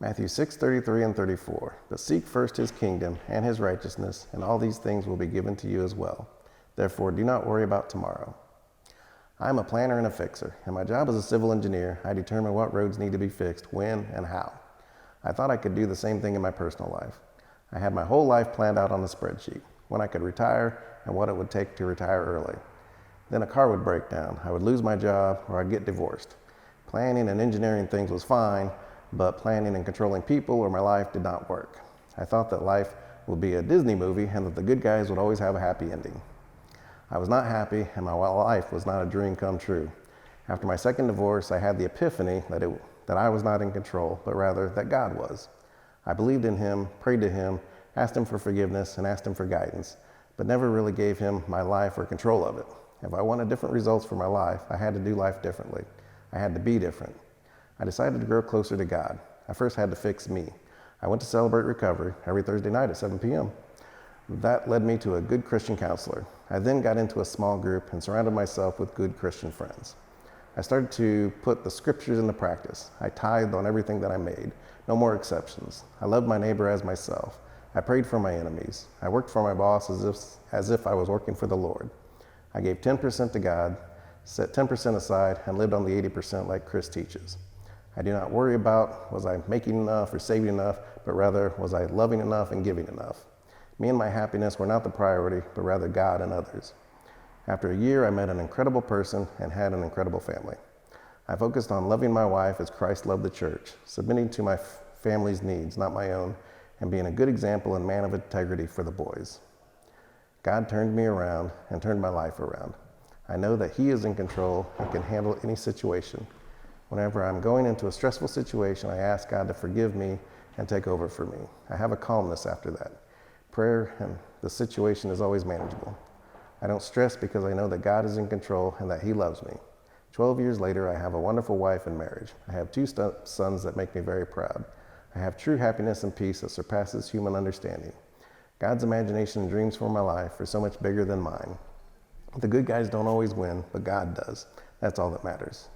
Matthew 6:33 and 34. But seek first his kingdom and his righteousness, and all these things will be given to you as well. Therefore, do not worry about tomorrow. I am a planner and a fixer. In my job as a civil engineer, I determine what roads need to be fixed, when, and how. I thought I could do the same thing in my personal life. I had my whole life planned out on a spreadsheet, when I could retire and what it would take to retire early. Then a car would break down, I would lose my job, or I'd get divorced. Planning and engineering things was fine, but planning and controlling people or my life did not work. I thought that life would be a Disney movie and that the good guys would always have a happy ending. I was not happy, and my life was not a dream come true. After my second divorce, I had the epiphany that I was not in control, but rather that God was. I believed in him, prayed to him, asked him for forgiveness, and asked him for guidance, but never really gave him my life or control of it. If I wanted different results for my life, I had to do life differently. I had to be different. I decided to grow closer to God. I first had to fix me. I went to Celebrate Recovery every Thursday night at 7 p.m. That led me to a good Christian counselor. I then got into a small group and surrounded myself with good Christian friends. I started to put the scriptures into practice. I tithed on everything that I made, no more exceptions. I loved my neighbor as myself. I prayed for my enemies. I worked for my boss as if I was working for the Lord. I gave 10% to God, set 10% aside, and lived on the 80% like Chris teaches. I do not worry about was I making enough or saving enough, but rather was I loving enough and giving enough. Me and my happiness were not the priority, but rather God and others. After a year, I met an incredible person and had an incredible family. I focused on loving my wife as Christ loved the church, submitting to my family's needs, not my own, and being a good example and man of integrity for the boys. God turned me around and turned my life around. I know that he is in control and can handle any situation. Whenever I'm going into a stressful situation, I ask God to forgive me and take over for me. I have a calmness after that. Prayer and the situation is always manageable. I don't stress because I know that God is in control and that he loves me. 12 years later, I have a wonderful wife and marriage. I have two sons that make me very proud. I have true happiness and peace that surpasses human understanding. God's imagination and dreams for my life are so much bigger than mine. The good guys don't always win, but God does. That's all that matters.